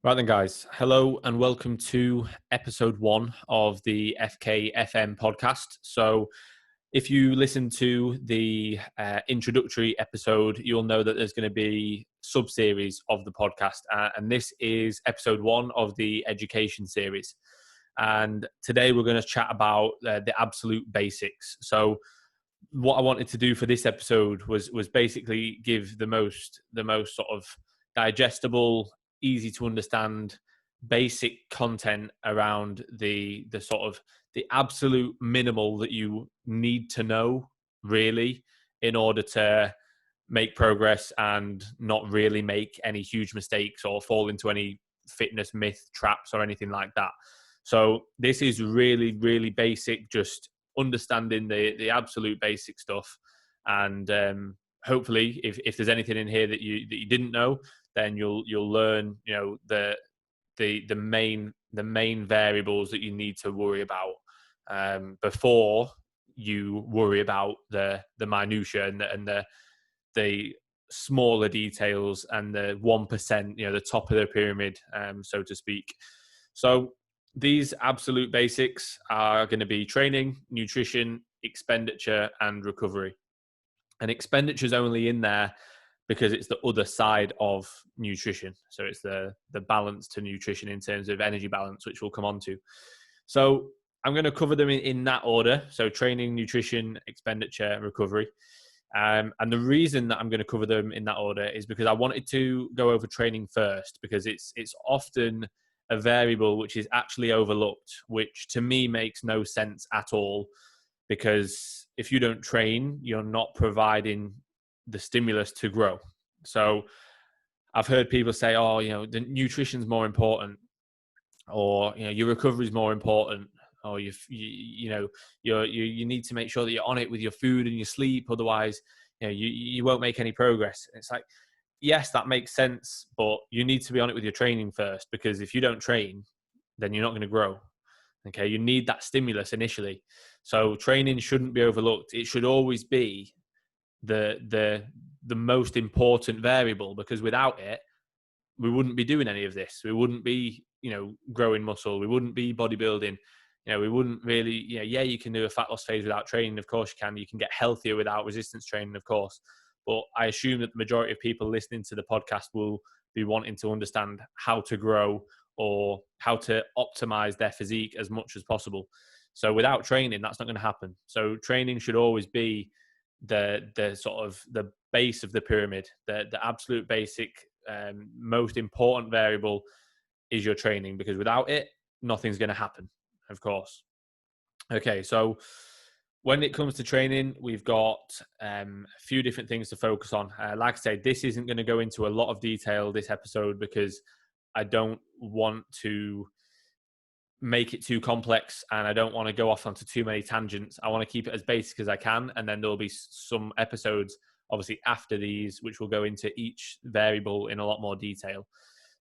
Right then, guys. Hello and welcome to episode 1 of the FKFM podcast. So if you listen to the introductory episode, you'll know that there's going to be sub-series of the podcast. And this is episode 1 of the education series. And today we're going to chat about the absolute basics. So what I wanted to do for this episode was basically give the most sort of digestible, easy to understand, basic content around the sort of the absolute minimal that you need to know really in order to make progress and not really make any huge mistakes or fall into any fitness myth traps or anything like that. So this is really, really basic, just understanding the absolute basic stuff. And hopefully if there's anything in here that you didn't know, then you'll learn, the main variables that you need to worry about before you worry about the minutiae and the smaller details and the 1%, the top of the pyramid, so to speak. So these absolute basics are going to be training, nutrition, expenditure, and recovery. And expenditure is only in there because it's the other side of nutrition. So it's the balance to nutrition in terms of energy balance, which we'll come on to. So I'm going to cover them in that order. So training, nutrition, expenditure, and recovery. And the reason that I'm going to cover them in that order is because I wanted to go over training first, because it's often a variable which is actually overlooked, which to me makes no sense at all, because if you don't train, you're not providing the stimulus to grow. So I've heard people say, the nutrition's more important, or your recovery is more important, or you need to make sure that you're on it with your food and your sleep, otherwise you won't make any progress. It's like, yes, that makes sense, but you need to be on it with your training first, because if you don't train, then you're not going to grow. Okay, you need that stimulus initially. So training shouldn't be overlooked. It should always be the most important variable, because without it, we wouldn't be doing any of this. We wouldn't be, growing muscle. We wouldn't be bodybuilding. We wouldn't really, you can do a fat loss phase without training. Of course you can. You can get healthier without resistance training, of course. But I assume that the majority of people listening to the podcast will be wanting to understand how to grow or how to optimize their physique as much as possible. So without training, that's not going to happen. So training should always be the sort of the base of the pyramid. The absolute basic, most important variable is your training, because without it, nothing's going to happen, of course. Okay, so when it comes to training, we've got a few different things to focus on. Like I said, this isn't going to go into a lot of detail this episode, because I don't want to make it too complex and I don't want to go off onto too many tangents. I want to keep it as basic as I can, and then there'll be some episodes obviously after these which will go into each variable in a lot more detail.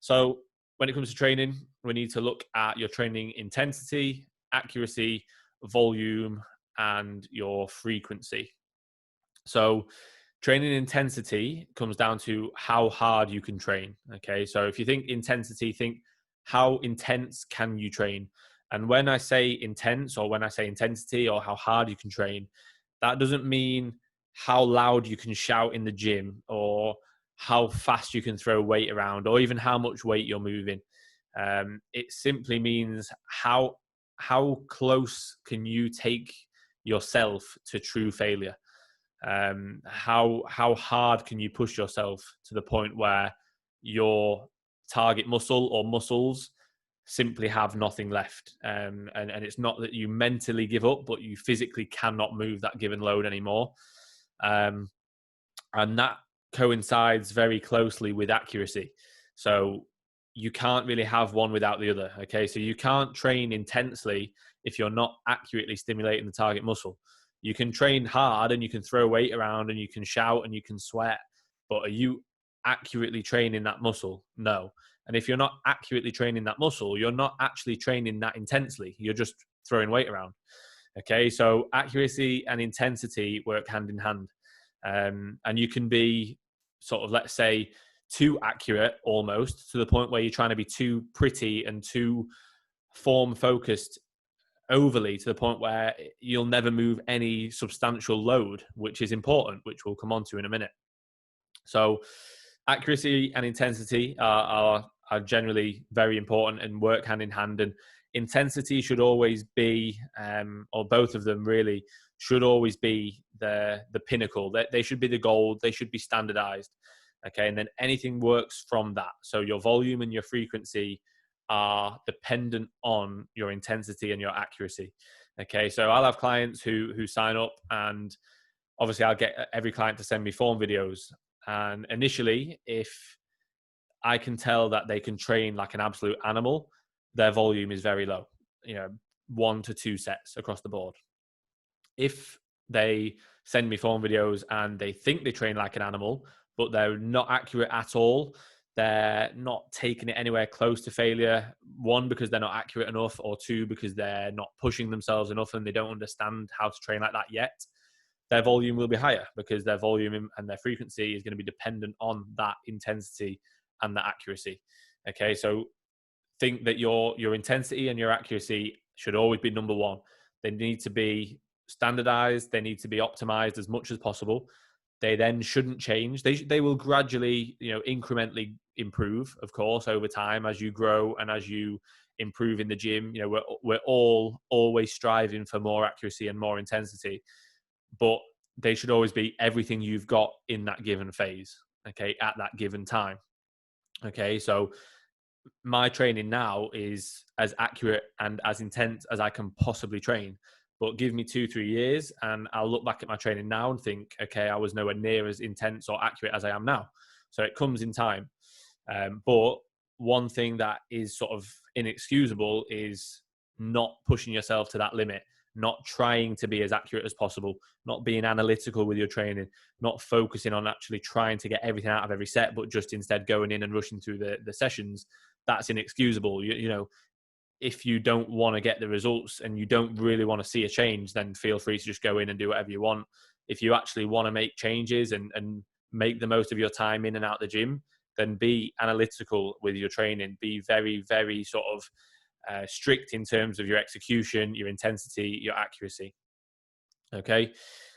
So when it comes to training, we need to look at your training intensity, accuracy, volume, and your frequency. So training intensity comes down to how hard you can train. Okay, so if you think intensity, think how intense can you train? And when I say intense, or when I say intensity, or how hard you can train, that doesn't mean how loud you can shout in the gym, or how fast you can throw weight around, or even how much weight you're moving. It simply means how close can you take yourself to true failure. How hard can you push yourself to the point where your target muscle or muscles simply have nothing left, and it's not that you mentally give up, but you physically cannot move that given load anymore, and that coincides very closely with accuracy. So you can't really have one without the other. Okay, so you can't train intensely if you're not accurately stimulating the target muscle. You can train hard and you can throw weight around and you can shout and you can sweat, but are you accurately training that muscle? No. And if you're not accurately training that muscle, you're not actually training that intensely. You're just throwing weight around. Okay, so accuracy and intensity work hand in hand. And you can be sort of, let's say, too accurate, almost to the point where you're trying to be too pretty and too form focused overly, to the point where you'll never move any substantial load, which is important, which we'll come on to in a minute. So accuracy and intensity are generally very important and work hand in hand. And intensity should always be, or both of them really, should always be the pinnacle. They should be the goal. They should be standardized. Okay, and then anything works from that. So your volume and your frequency are dependent on your intensity and your accuracy. Okay, so I'll have clients who sign up, and obviously I'll get every client to send me form videos. And initially, if I can tell that they can train like an absolute animal, their volume is very low, 1 to 2 sets across the board. If they send me form videos and they think they train like an animal, but they're not accurate at all, they're not taking it anywhere close to failure, 1, because they're not accurate enough, or 2, because they're not pushing themselves enough and they don't understand how to train like that yet, their volume will be higher, because their volume and their frequency is going to be dependent on that intensity and the accuracy. Okay, so think that your intensity and your accuracy should always be number 1. They need to be standardized. They need to be optimized as much as possible. They then shouldn't change. They will gradually, incrementally improve, of course, over time as you grow and as you improve in the gym. We're all always striving for more accuracy and more intensity, but they should always be everything you've got in that given phase, okay, at that given time. Okay, so my training now is as accurate and as intense as I can possibly train. But give me 2-3 years and I'll look back at my training now and think, okay, I was nowhere near as intense or accurate as I am now. So it comes in time. But one thing that is sort of inexcusable is not pushing yourself to that limit, not trying to be as accurate as possible, not being analytical with your training, not focusing on actually trying to get everything out of every set, but just instead going in and rushing through the sessions. That's inexcusable. If you don't want to get the results and you don't really want to see a change, then feel free to just go in and do whatever you want. If you actually want to make changes and make the most of your time in and out the gym, then be analytical with your training. Be very, very sort of strict in terms of your execution, your intensity, your accuracy. Okay.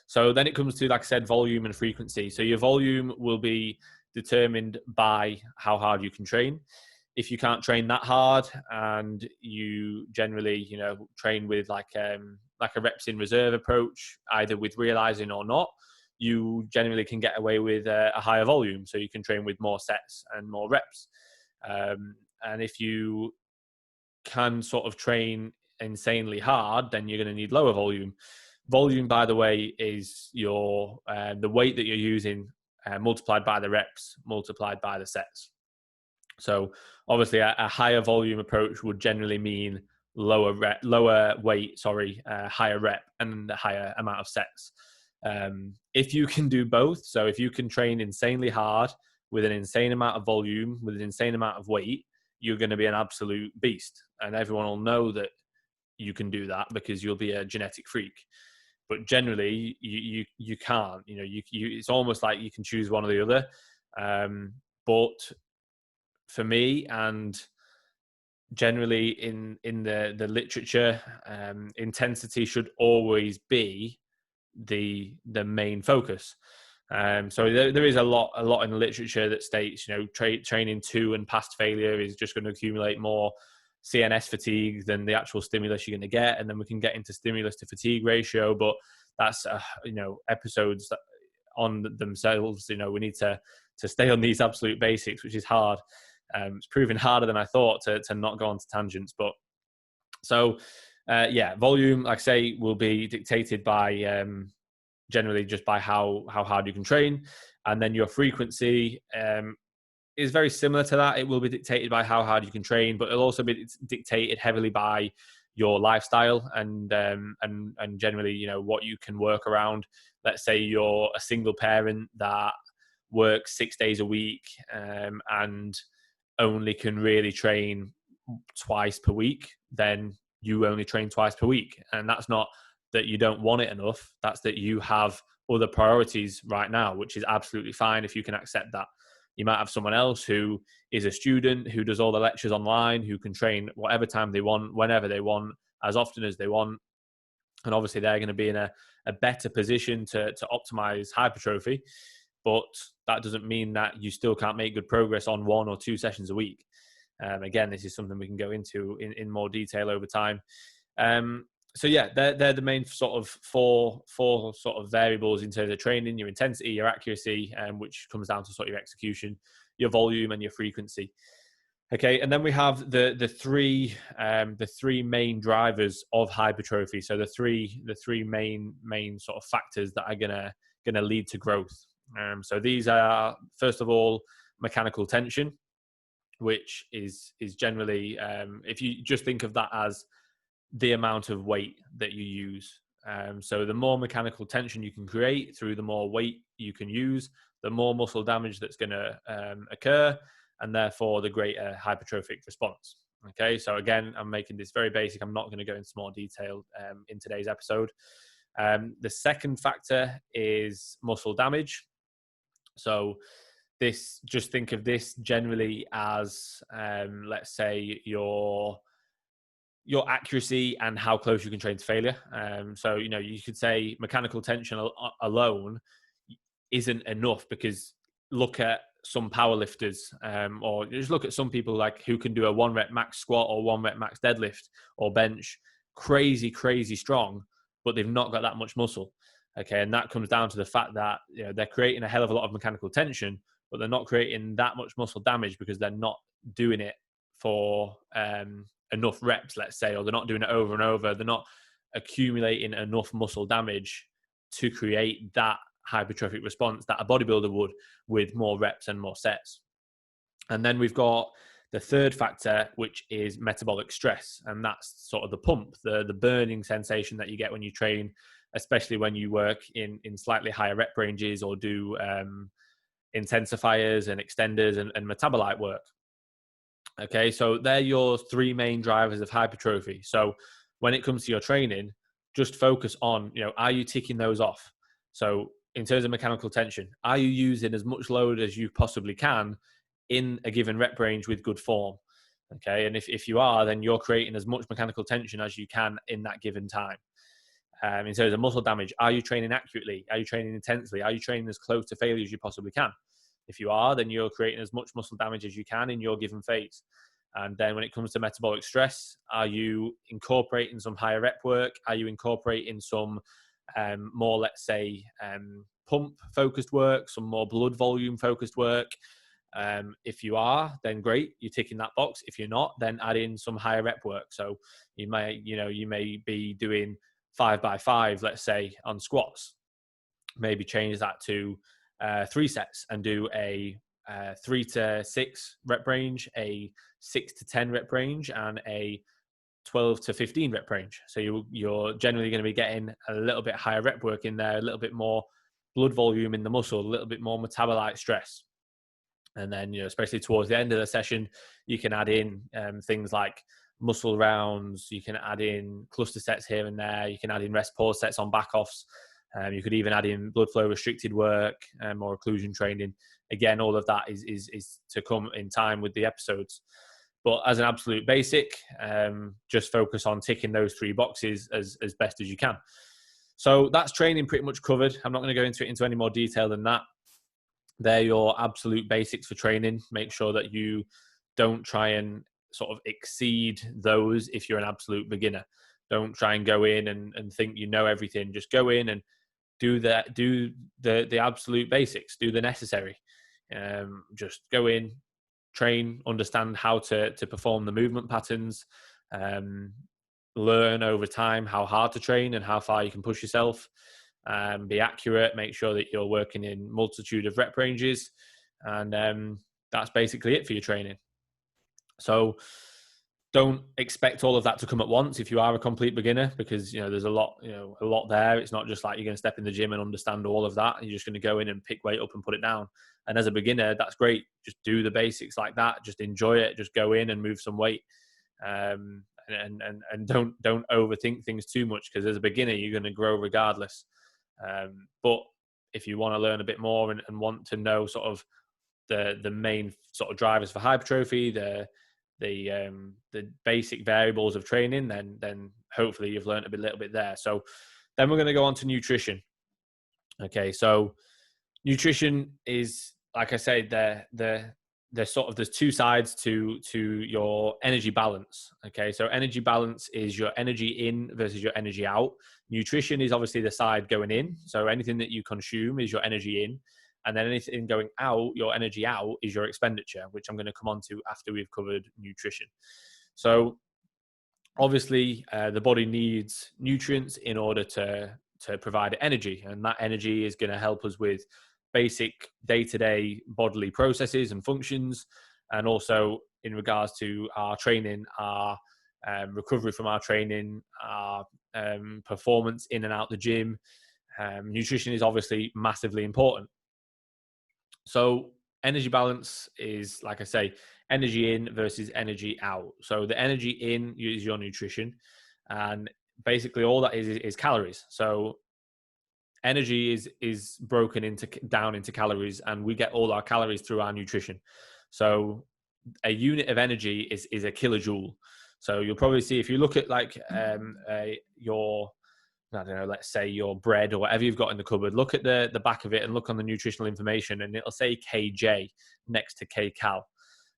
So then it comes to, like I said, volume and frequency. So your volume will be determined by how hard you can train. If you can't train that hard and you generally, train with like a reps in reserve approach, either with realizing or not, you generally can get away with a higher volume. So you can train with more sets and more reps. And if you can sort of train insanely hard, then you're going to need lower volume. Volume, by the way, is your the weight that you're using multiplied by the reps multiplied by the sets. So obviously a higher volume approach would generally mean lower weight, higher rep and a higher amount of sets. If you can do both, so if you can train insanely hard with an insane amount of volume, with an insane amount of weight, you're going to be an absolute beast. And everyone will know that you can do that because you'll be a genetic freak. But generally, you can't. It's almost like you can choose one or the other. But for me, and generally in the literature, intensity should always be the main focus. So there is a lot in the literature that states, training to and past failure is just going to accumulate more CNS fatigue than the actual stimulus you're going to get. And then we can get into stimulus to fatigue ratio, but that's, episodes on themselves. We need to stay on these absolute basics, which is hard. It's proven harder than I thought to not go on to tangents. But so, volume, like I say, will be dictated by generally just by how hard you can train. And then your frequency is very similar to that. It will be dictated by how hard you can train, but it'll also be dictated heavily by your lifestyle and generally, what you can work around. Let's say you're a single parent that works 6 days a week and only can really train twice per week, then you only train twice per week. And that's not that you don't want it enough. That's that you have other priorities right now, which is absolutely fine if you can accept that. You might have someone else who is a student who does all the lectures online, who can train whatever time they want, whenever they want, as often as they want. And obviously they're going to be in a better position to optimize hypertrophy. But that doesn't mean that you still can't make good progress on 1 or 2 sessions a week. Again, this is something we can go into in more detail over time. So yeah, they're the main sort of four sort of variables in terms of training: your intensity, your accuracy, which comes down to sort of your execution, your volume, and your frequency. Okay, and then we have the three main drivers of hypertrophy. So the three main sort of factors that are gonna lead to growth. So these are, first of all, mechanical tension, which is generally, if you just think of that as the amount of weight that you use. So the more mechanical tension you can create through the more weight you can use, the more muscle damage that's going to occur, and therefore the greater hypertrophic response. Okay, so again, I'm making this very basic. I'm not going to go into more detail in today's episode. The second factor is muscle damage. So just think of this generally as, let's say, your accuracy and how close you can train to failure. So, you could say mechanical tension alone isn't enough, because look at some powerlifters, or just look at some people like who can do a 1 rep max squat or 1 rep max deadlift or bench, crazy strong, but they've not got that much muscle. Okay, and that comes down to the fact that they're creating a hell of a lot of mechanical tension, but they're not creating that much muscle damage because they're not doing it for enough reps, let's say, or they're not doing it over and over. They're not accumulating enough muscle damage to create that hypertrophic response that a bodybuilder would with more reps and more sets. And then we've got the third factor, which is metabolic stress. And that's sort of the pump, the burning sensation that you get when you train, especially when you work in slightly higher rep ranges or do intensifiers and extenders and metabolite work. Okay, so they're your 3 main drivers of hypertrophy. So when it comes to your training, just focus on, are you ticking those off? So in terms of mechanical tension, are you using as much load as you possibly can in a given rep range with good form? Okay, and if you are, then you're creating as much mechanical tension as you can in that given time. In terms of muscle damage, are you training accurately? Are you training intensely? Are you training as close to failure as you possibly can? If you are, then you're creating as much muscle damage as you can in your given phase. And then when it comes to metabolic stress, are you incorporating some higher rep work? Are you incorporating some more, let's say, pump focused work, some more blood volume focused work? If you are, then great, you're ticking that box. If you're not, then add in some higher rep work. So you may be doing 5x5, let's say, on squats. Maybe change that to 3 sets and do a 3 to 6 rep range, a 6 to 10 rep range, and a 12 to 15 rep range. So you're generally going to be getting a little bit higher rep work in there, a little bit more blood volume in the muscle, a little bit more metabolite stress. And then, especially towards the end of the session, you can add in things like muscle rounds. You can add in cluster sets here and there. You can add in rest pause sets on back offs. You could even add in blood flow restricted work or occlusion training. Again, all of that is to come in time with the episodes. But as an absolute basic, just focus on ticking those 3 boxes as best as you can. So that's training pretty much covered. I'm not going to go into any more detail than that. They're your absolute basics for training. Make sure that you don't try and sort of exceed those if you're an absolute beginner. Don't try and go in and think you know everything. Just go in and do the absolute basics. Do the necessary. Just go in, train, understand how to perform the movement patterns, learn over time how hard to train and how far you can push yourself. Be accurate, make sure that you're working in multitude of rep ranges, and that's basically it for your training. So don't expect all of that to come at once if you are a complete beginner, because there's a lot there. It's not just like you're going to step in the gym and understand all of that. You're just going to go in and pick weight up and put it down. And as a beginner, that's great. Just do the basics like that. Just enjoy it. Just go in and move some weight. And don't overthink things too much, because as a beginner, you're going to grow regardless. But if you want to learn a bit more and want to know sort of the main sort of drivers for hypertrophy, the basic variables of training, then hopefully you've learned a little bit there. So then we're going to go on to nutrition. Okay, so nutrition is, like I say, there's two sides to your energy balance. Okay, so energy balance is your energy in versus your energy out. Nutrition is obviously the side going in. So anything that you consume is your energy in, and then anything going out, your energy out, is your expenditure, which I'm going to come on to after we've covered nutrition. So obviously, the body needs nutrients in order to provide energy, and that energy is going to help us with basic day-to-day bodily processes and functions, and also in regards to our training, our recovery from our training, our performance in and out the gym. Nutrition is obviously massively important. So energy balance is, like I say, energy in versus energy out. So the energy in is your nutrition, and basically all that is calories. So energy is broken down into calories, and we get all our calories through our nutrition. So a unit of energy is a kilojoule. So you'll probably see, if you look at like your, I don't know, let's say your bread or whatever you've got in the cupboard, look at the back of it and look on the nutritional information, and it'll say kJ next to kcal,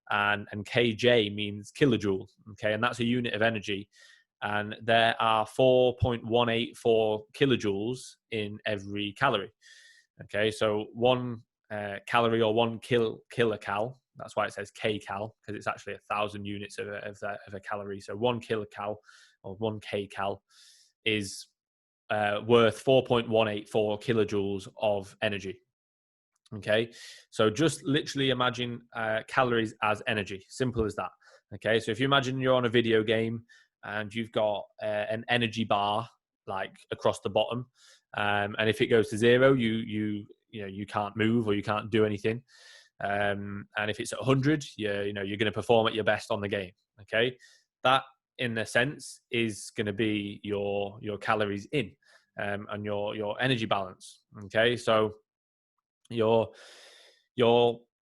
and kJ means kilojoule. Okay, and that's a unit of energy, and there are 4.184 kilojoules in every calorie. Okay, so one calorie, or one kilocal, that's why it says kcal, because it's actually 1,000 units of a calorie. So one kilocal or one kcal is worth 4.184 kilojoules of energy. Okay, so just literally imagine calories as energy. Simple as that. Okay, so if you imagine you're on a video game and you've got an energy bar like across the bottom, and if it goes to zero, you can't move or you can't do anything. And if it's at 100, you're going to perform at your best on the game. Okay, that in a sense is going to be your calories in, and your energy balance. Okay, so your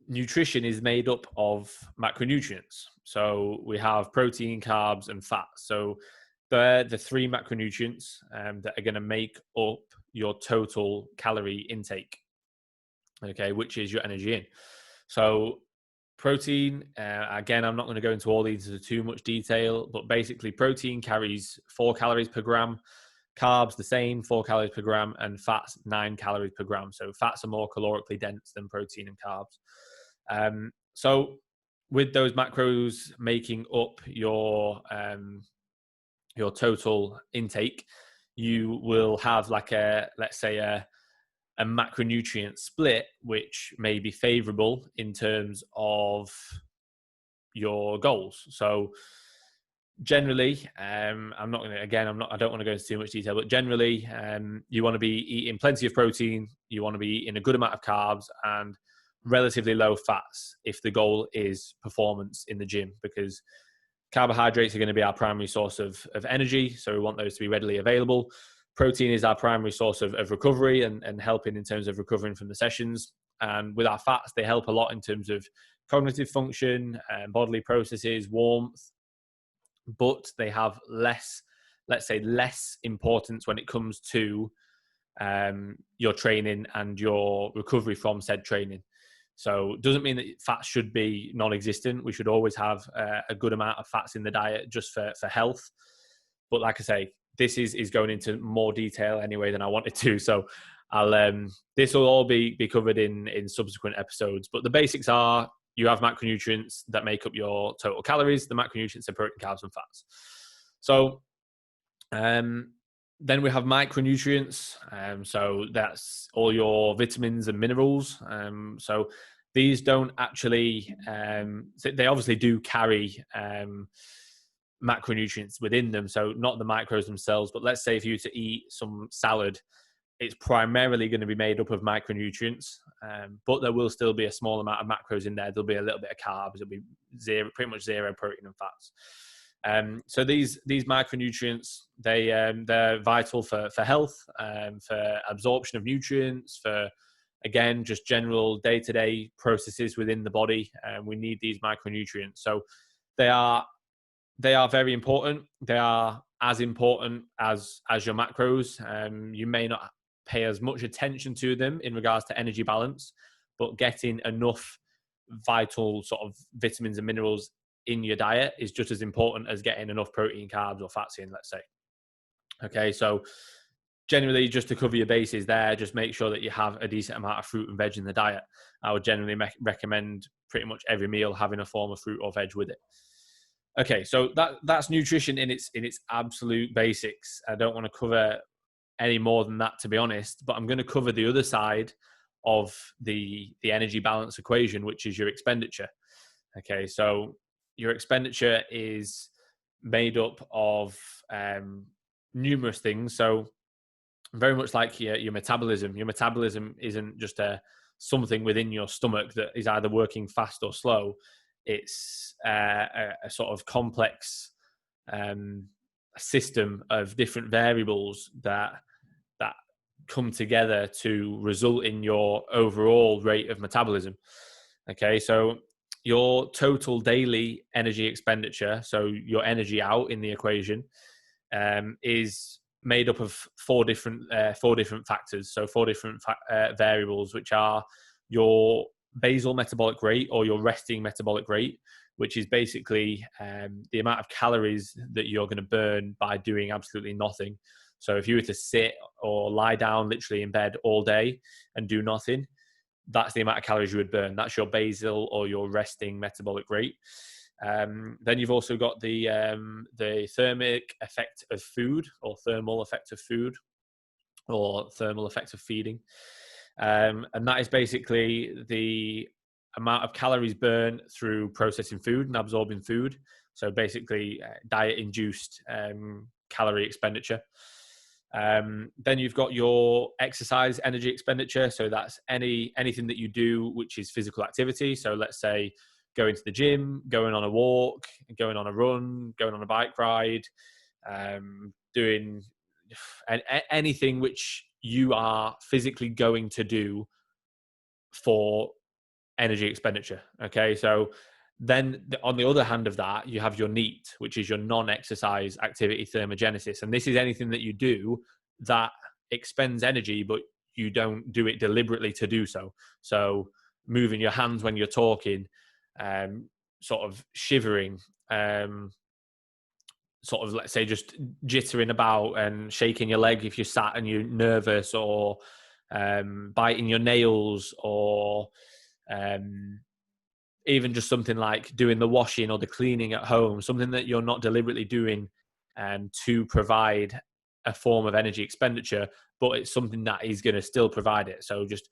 nutrition is made up of macronutrients. So we have protein, carbs, and fat. So they're the three macronutrients that are going to make up your total calorie intake. Okay, which is your energy in. So protein, again, I'm not going to go into all these in too much detail, but basically protein carries 4 calories per gram, carbs the same, 4 calories per gram, and fats 9 calories per gram. So fats are more calorically dense than protein and carbs. So with those macros making up your total intake, you will have like let's say a macronutrient split, which may be favorable in terms of your goals. So generally, I don't want to go into too much detail, but generally, you want to be eating plenty of protein, you want to be eating a good amount of carbs, and relatively low fats if the goal is performance in the gym, because carbohydrates are going to be our primary source of energy, so we want those to be readily available. Protein is our primary source of recovery and helping in terms of recovering from the sessions. And with our fats, they help a lot in terms of cognitive function and bodily processes, warmth, but they have less importance when it comes to your training and your recovery from said training. So it doesn't mean that fats should be non-existent. We should always have a good amount of fats in the diet just for health. But like I say, this is going into more detail anyway than I wanted to. So this will all be covered in subsequent episodes. But the basics are, you have macronutrients that make up your total calories. The macronutrients are protein, carbs, and fats. So then we have micronutrients. So that's all your vitamins and minerals. So these don't actually, they obviously do carry macronutrients within them. So not the macros themselves, but let's say if you were to eat some salad, it's primarily going to be made up of micronutrients, but there will still be a small amount of macros in there. There'll be a little bit of carbs. There'll be pretty much zero protein and fats. So these micronutrients, they're vital for health, for absorption of nutrients, for again, just general day-to-day processes within the body. We need these micronutrients. So they are very important. They are as important as your macros. You may not pay as much attention to them in regards to energy balance, but getting enough vital sort of vitamins and minerals in your diet is just as important as getting enough protein, carbs, or fats in, let's say. Okay, so generally, just to cover your bases there, just make sure that you have a decent amount of fruit and veg in the diet. I would generally recommend pretty much every meal having a form of fruit or veg with it. Okay, so that's nutrition in its absolute basics. I don't want to cover any more than that, to be honest, but I'm going to cover the other side of the energy balance equation, which is your expenditure. Okay, so your expenditure is made up of numerous things. So very much like your metabolism. Your metabolism isn't just something within your stomach that is either working fast or slow. It's a sort of complex system of different variables that come together to result in your overall rate of metabolism. Okay, so your total daily energy expenditure, so your energy out in the equation, is made up of four different factors. So four different variables, which are your basal metabolic rate, or your resting metabolic rate, which is basically the amount of calories that you're going to burn by doing absolutely nothing. So if you were to sit or lie down literally in bed all day and do nothing, that's the amount of calories you would burn. That's your basal or your resting metabolic rate. Then you've also got the thermic effect of food, or thermal effect of food, or thermal effect of feeding. And that is basically the amount of calories burned through processing food and absorbing food. So basically diet-induced calorie expenditure. Then you've got your exercise energy expenditure. So that's anything that you do which is physical activity. So let's say going to the gym, going on a walk, going on a run, going on a bike ride, doing anything which you are physically going to do for energy expenditure. Okay, so then on the other hand of that, you have your NEAT, which is your non-exercise activity thermogenesis. And this is anything that you do that expends energy, but you don't do it deliberately to do so. So moving your hands when you're talking, sort of shivering, sort of, let's say, just jittering about and shaking your leg if you're sat and you're nervous, or biting your nails, or even just something like doing the washing or the cleaning at home, something that you're not deliberately doing to provide a form of energy expenditure, but it's something that is going to still provide it. So just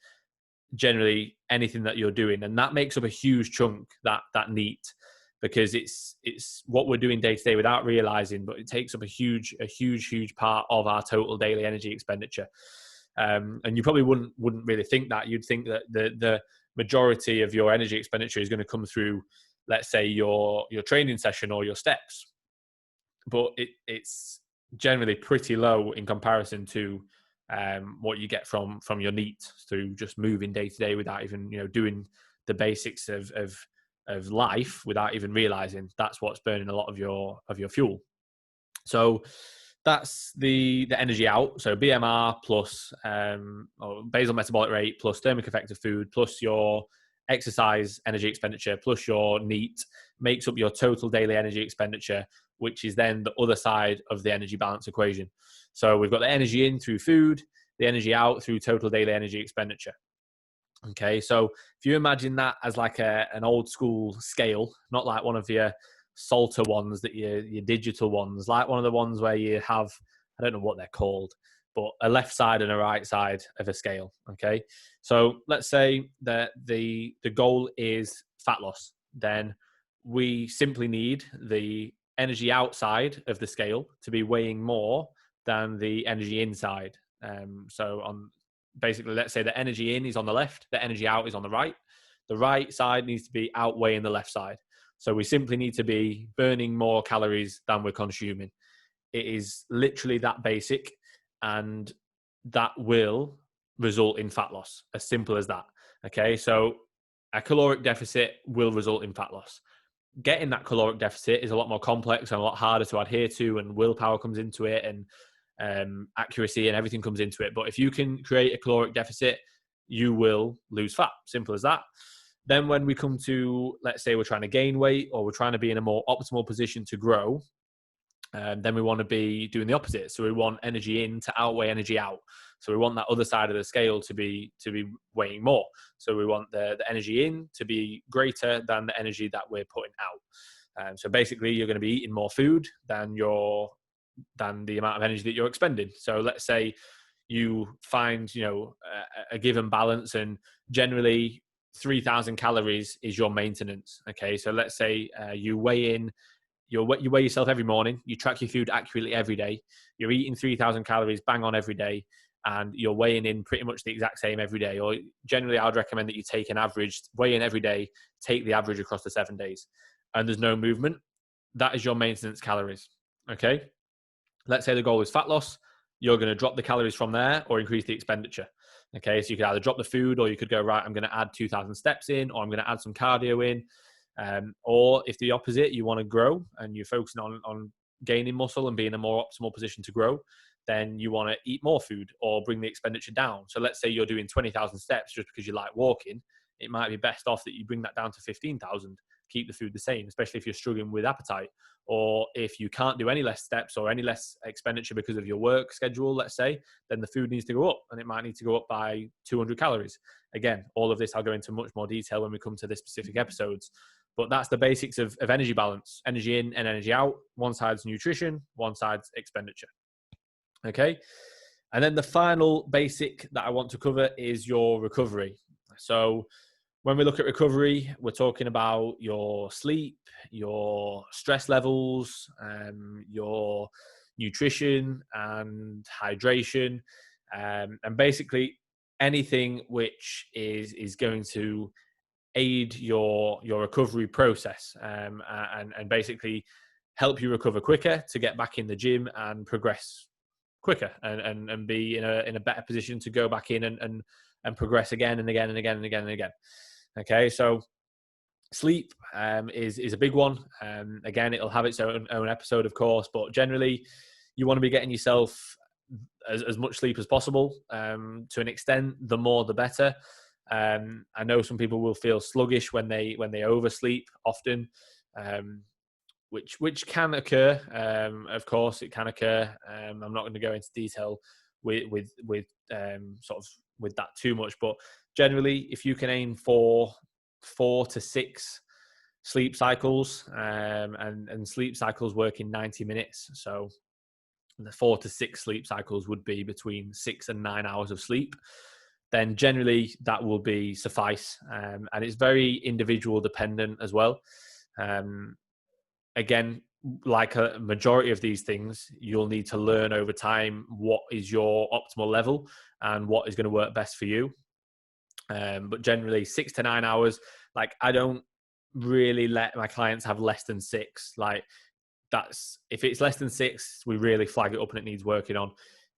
generally anything that you're doing, and that makes up a huge chunk, that NEAT, because it's what we're doing day to day without realizing, but it takes up a huge part of our total daily energy expenditure. And you probably wouldn't really think that. You'd think that the majority of your energy expenditure is going to come through, let's say, your training session or your steps, but it's generally pretty low in comparison to what you get from your NEAT through just moving day to day without even doing the basics of life without even realizing. That's what's burning a lot of your fuel. So that's the energy out. So BMR plus or basal metabolic rate plus thermic effect of food plus your exercise energy expenditure plus your NEAT makes up your total daily energy expenditure, which is then the other side of the energy balance equation. So we've got the energy in through food, the energy out through total daily energy expenditure. Okay, so if you imagine that as like an old school scale, not like one of your Salter ones, that your digital ones, like one of the ones where you have, I don't know what they're called, but a left side and a right side of a scale. Okay, so let's say that the goal is fat loss, then we simply need the energy outside of the scale to be weighing more than the energy inside. So on basically, let's say the energy in is on the left, the energy out is on the right. The right side needs to be outweighing the left side. So we simply need to be burning more calories than we're consuming. It is literally that basic, and that will result in fat loss. As simple as that. Okay, so a caloric deficit will result in fat loss. Getting that caloric deficit is a lot more complex and a lot harder to adhere to, and willpower comes into it, and accuracy and everything comes into it. But if you can create a caloric deficit, you will lose fat. Simple as that. Then when we come to, let's say we're trying to gain weight, or we're trying to be in a more optimal position to grow, then we want to be doing the opposite. So we want energy in to outweigh energy out. So we want that other side of the scale to be weighing more. So we want the energy in to be greater than the energy that we're putting out. So basically, you're going to be eating more food than the amount of energy that you're expending. So let's say you find a given balance, and generally 3,000 calories is your maintenance. Okay, so let's say you weigh yourself every morning, you track your food accurately every day, you're eating 3,000 calories bang on every day, and you're weighing in pretty much the exact same every day. Or generally, I'd recommend that you take an average, weigh in every day, take the average across the 7 days, and there's no movement. That is your maintenance calories. Okay, let's say the goal is fat loss. You're going to drop the calories from there or increase the expenditure. Okay, so you could either drop the food, or you could go, right, I'm going to add 2,000 steps in, or I'm going to add some cardio in. Or if the opposite, you want to grow and you're focusing on gaining muscle and being in a more optimal position to grow, then you want to eat more food or bring the expenditure down. So let's say you're doing 20,000 steps just because you like walking. It might be best off that you bring that down to 15,000, keep the food the same, especially if you're struggling with appetite. Or if you can't do any less steps or any less expenditure because of your work schedule, let's say, then the food needs to go up, and it might need to go up by 200 calories. Again, all of this I'll go into much more detail when we come to the specific episodes. But that's the basics of energy balance: energy in and energy out. One side's nutrition, one side's expenditure. Okay. And then the final basic that I want to cover is your recovery. So when we look at recovery, we're talking about your sleep, your stress levels, your nutrition and hydration, and basically anything which is going to aid your recovery process, and basically help you recover quicker to get back in the gym and progress quicker, and be in a better position to go back in and progress again and again and again and again and again. Okay, so sleep is a big one. Again, it'll have its own episode, of course, but generally you want to be getting yourself as much sleep as possible. To an extent, the more the better. I know some people will feel sluggish when they oversleep often, which can occur. Of course, it can occur. I'm not going to go into detail with sort of with that too much, but generally, if you can aim for 4 to 6 sleep cycles, and sleep cycles work in 90 minutes, so the 4 to 6 sleep cycles would be between 6 and 9 hours of sleep, then generally that will be suffice. And it's very individual dependent as well. Again, like a majority of these things, you'll need to learn over time what is your optimal level and what is going to work best for you. But generally 6 to 9 hours, like I don't really let my clients have less than 6. Like that's, if it's less than 6, we really flag it up and it needs working on.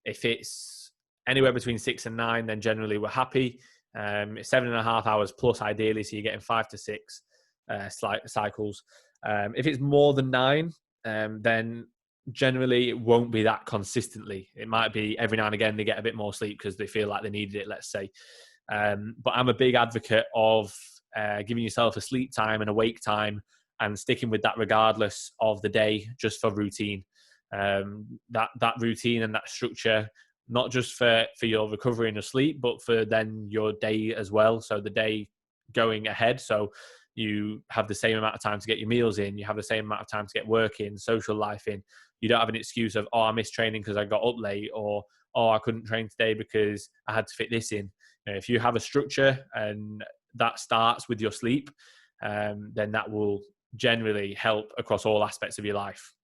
If it's anywhere between 6 and 9, then generally we're happy. 7.5 hours plus ideally, so you're getting 5 to 6 cycles. If it's more than 9, then generally it won't be that consistently. It might be every now and again they get a bit more sleep because they feel like they needed it, let's say. But I'm a big advocate of giving yourself a sleep time and a wake time and sticking with that regardless of the day, just for routine. That routine and that structure, not just for your recovery and your sleep, but for then your day as well. So the day going ahead. So you have the same amount of time to get your meals in. You have the same amount of time to get work in, social life in. You don't have an excuse of, oh, I missed training because I got up late, or, oh, I couldn't train today because I had to fit this in. You know, if you have a structure and that starts with your sleep, then that will generally help across all aspects of your life.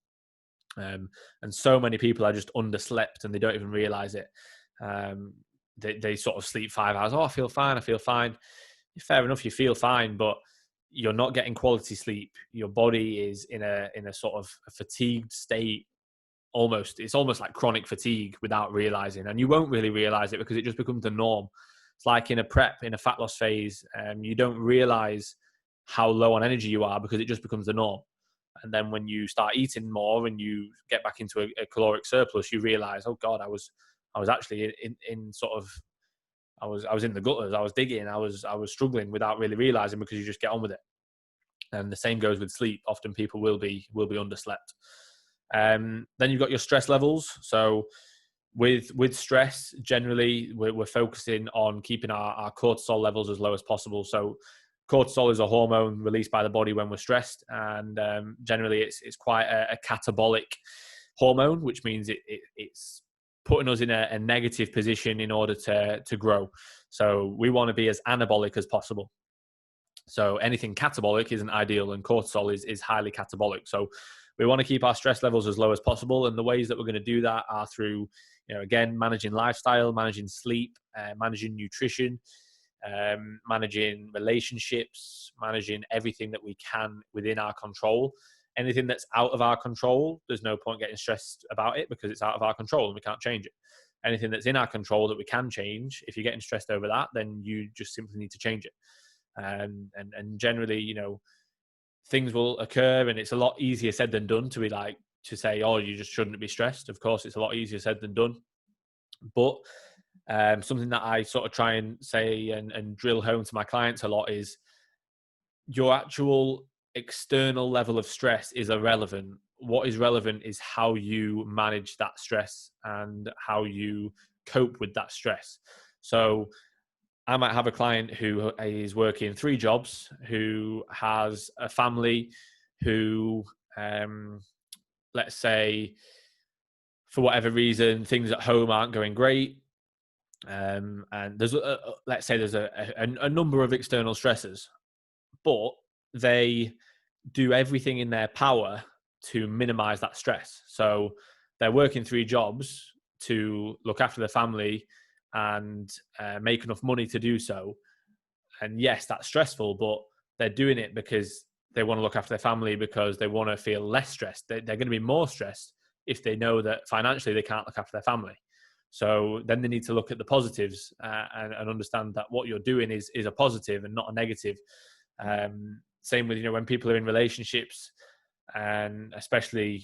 And so many people are just underslept and they don't even realize it. They sort of sleep 5 hours. Oh, I feel fine. Fair enough, you feel fine, but you're not getting quality sleep. Your body is in a sort of a fatigued state it's almost like chronic fatigue without realizing, and you won't really realize it because it just becomes the norm. It's like in a fat loss phase, you don't realize how low on energy you are because it just becomes the norm. And then when you start eating more and you get back into a caloric surplus, you realize, oh God, I was actually in sort of, I was in the gutters, I was digging, I was struggling without really realizing, because you just get on with it. And the same goes with sleep. Often people will be underslept. Then you've got your stress levels. So with stress, generally we're focusing on keeping our cortisol levels as low as possible. So cortisol is a hormone released by the body when we're stressed, and generally it's quite a catabolic hormone, which means it's putting us in a negative position in order to grow. So we want to be as anabolic as possible. So anything catabolic isn't ideal, and cortisol is highly catabolic. So we want to keep our stress levels as low as possible, and the ways that we're going to do that are through, again, managing lifestyle, managing sleep, managing nutrition, managing relationships, managing everything that we can within our control. Anything that's out of our control, there's no point getting stressed about it because it's out of our control and we can't change it. Anything that's in our control that we can change, if you're getting stressed over that, then you just simply need to change it. And generally, things will occur, and it's a lot easier said than done to say, oh, you just shouldn't be stressed. Of course, it's a lot easier said than done. But something that I sort of try and say and drill home to my clients a lot is your actual external level of stress is irrelevant. What is relevant is how you manage that stress and how you cope with that stress. So I might have a client who is working 3 jobs, who has a family, who, let's say, for whatever reason, things at home aren't going great. And there's, let's say there's a number of external stressors, but they do everything in their power to minimize that stress. So they're working 3 jobs to look after their family and make enough money to do so. And yes, that's stressful, but they're doing it because they want to look after their family, because they want to feel less stressed. They're going to be more stressed if they know that financially they can't look after their family. So then they need to look at the positives and understand that what you're doing is a positive and not a negative. Same with, when people are in relationships, and especially,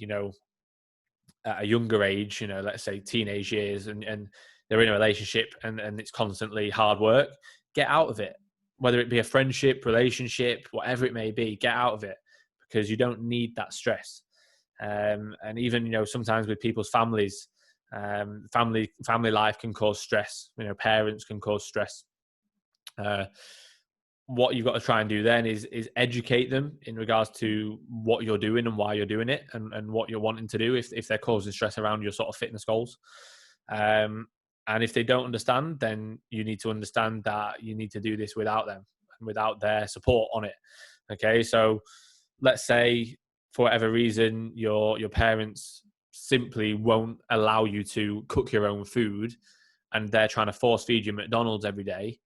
at a younger age, let's say teenage years, and they're in a relationship and it's constantly hard work. Get out of it. Whether it be a friendship, relationship, whatever it may be, get out of it, because you don't need that stress. And even, sometimes with people's families, family life can cause stress. Parents can cause stress. What you've got to try and do then is educate them in regards to what you're doing and why you're doing it, and what you're wanting to do if they're causing stress around your sort of fitness goals. And if they don't understand, then you need to understand that you need to do this without them and without their support on it. Okay, so let's say for whatever reason your parents simply won't allow you to cook your own food, and they're trying to force feed you McDonald's every day.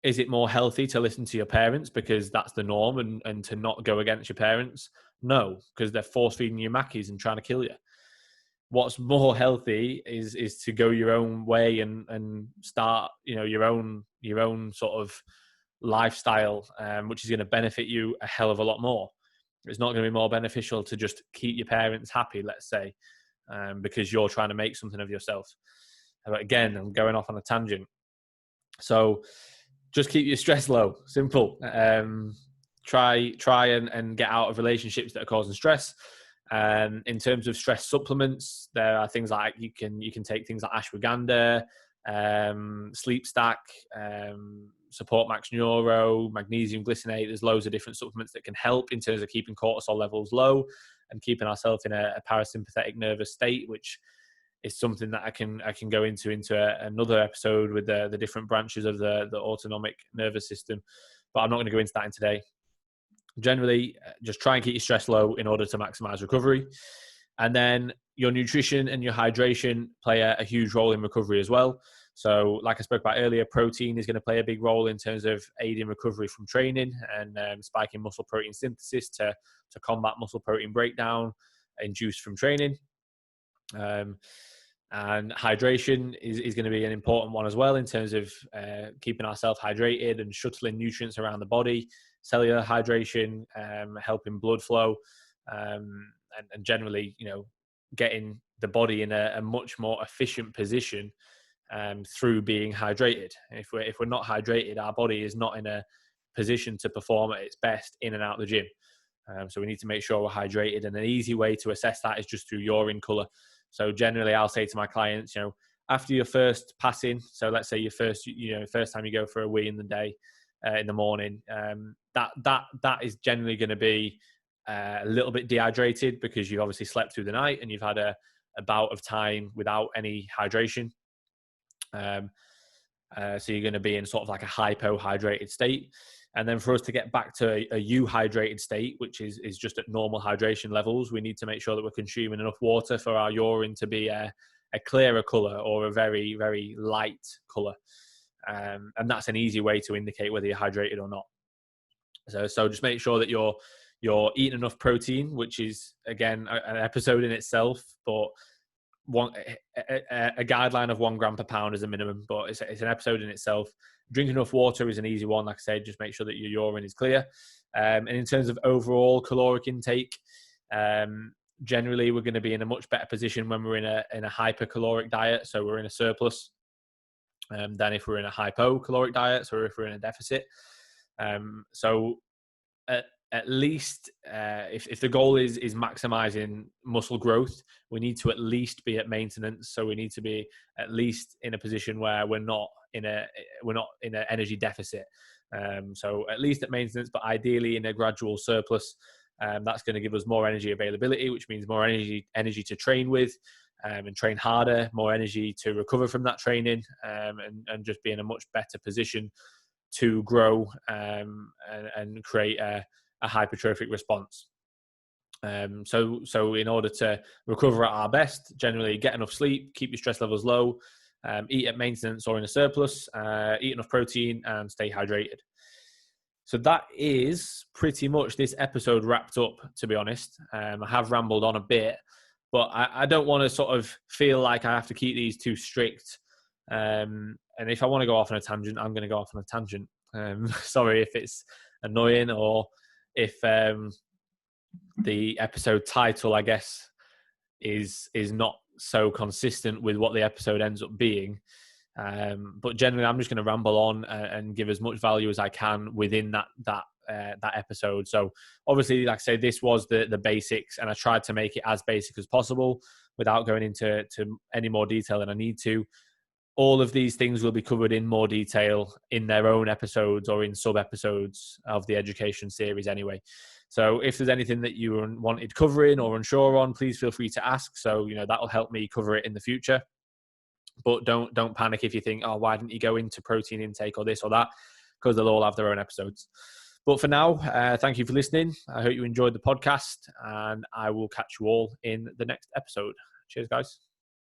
Is it more healthy to listen to your parents because that's the norm, and to not go against your parents? No, because they're force feeding you Mackies and trying to kill you. What's more healthy is to go your own way and start, your own sort of lifestyle, which is going to benefit you a hell of a lot more. It's not going to be more beneficial to just keep your parents happy, let's say, because you're trying to make something of yourself. But again, I'm going off on a tangent. So just keep your stress low. Simple. Try and get out of relationships that are causing stress. In terms of stress supplements, there are things like you can take things like ashwagandha, sleep stack, support max neuro, magnesium glycinate. There's loads of different supplements that can help in terms of keeping cortisol levels low and keeping ourselves in a parasympathetic nervous state, which is something that I can go into another episode with the different branches of the autonomic nervous system, but I'm not going to go into that in today. Generally, just try and keep your stress low in order to maximize recovery. And then your nutrition and your hydration play a huge role in recovery as well. So like I spoke about earlier, protein is going to play a big role in terms of aiding recovery from training and spiking muscle protein synthesis to combat muscle protein breakdown. induced from training. And hydration is going to be an important one as well, in terms of keeping ourselves hydrated and shuttling nutrients around the body, cellular hydration, helping blood flow, and generally, getting the body in a much more efficient position through being hydrated. If we're not hydrated, our body is not in a position to perform at its best in and out of the gym. So we need to make sure we're hydrated, and an easy way to assess that is just through urine color. So generally, I'll say to my clients, after your first passing, so let's say your first time you go for a wee in the day, in the morning, that is generally going to be a little bit dehydrated, because you've obviously slept through the night and you've had a bout of time without any hydration. So you're going to be in sort of like a hypohydrated state. And then for us to get back to a euhydrated state, which is just at normal hydration levels, we need to make sure that we're consuming enough water for our urine to be a clearer color, or a very, very light color. And that's an easy way to indicate whether you're hydrated or not. So just make sure that you're eating enough protein, which is, again, an episode in itself, but a guideline of 1 gram per pound is a minimum, but it's an episode in itself. Drinking enough water is an easy one. Like I said, just make sure that your urine is clear. And in terms of overall caloric intake, generally we're going to be in a much better position when we're in a hypercaloric diet, so we're in a surplus, than if we're in a hypocaloric diet, so if we're in a deficit. So at least if the goal is maximizing muscle growth, we need to at least be at maintenance. So we need to be at least in a position where we're not in an energy deficit. So at least at maintenance, but ideally in a gradual surplus. That's going to give us more energy availability, which means more energy to train with, and train harder, more energy to recover from that training, and just be in a much better position to grow, and create a hypertrophic response. So in order to recover at our best, generally get enough sleep, keep your stress levels low, eat at maintenance or in a surplus, eat enough protein, and stay hydrated. So that is pretty much this episode wrapped up, to be honest. I have rambled on a bit, but I don't want to sort of feel like I have to keep these too strict. And if I want to go off on a tangent, I'm going to go off on a tangent. Sorry if it's annoying, or if the episode title, I guess, is not so consistent with what the episode ends up being. But generally, I'm just going to ramble on and give as much value as I can within that episode. So obviously, like I say, this was the basics, and I tried to make it as basic as possible without going into any more detail than I need to. All of these things will be covered in more detail in their own episodes or in sub-episodes of the education series anyway. So if there's anything that you wanted covering or unsure on, please feel free to ask. So, that'll help me cover it in the future. But don't panic if you think, oh, why didn't you go into protein intake or this or that? Because they'll all have their own episodes. But for now, thank you for listening. I hope you enjoyed the podcast, and I will catch you all in the next episode. Cheers, guys.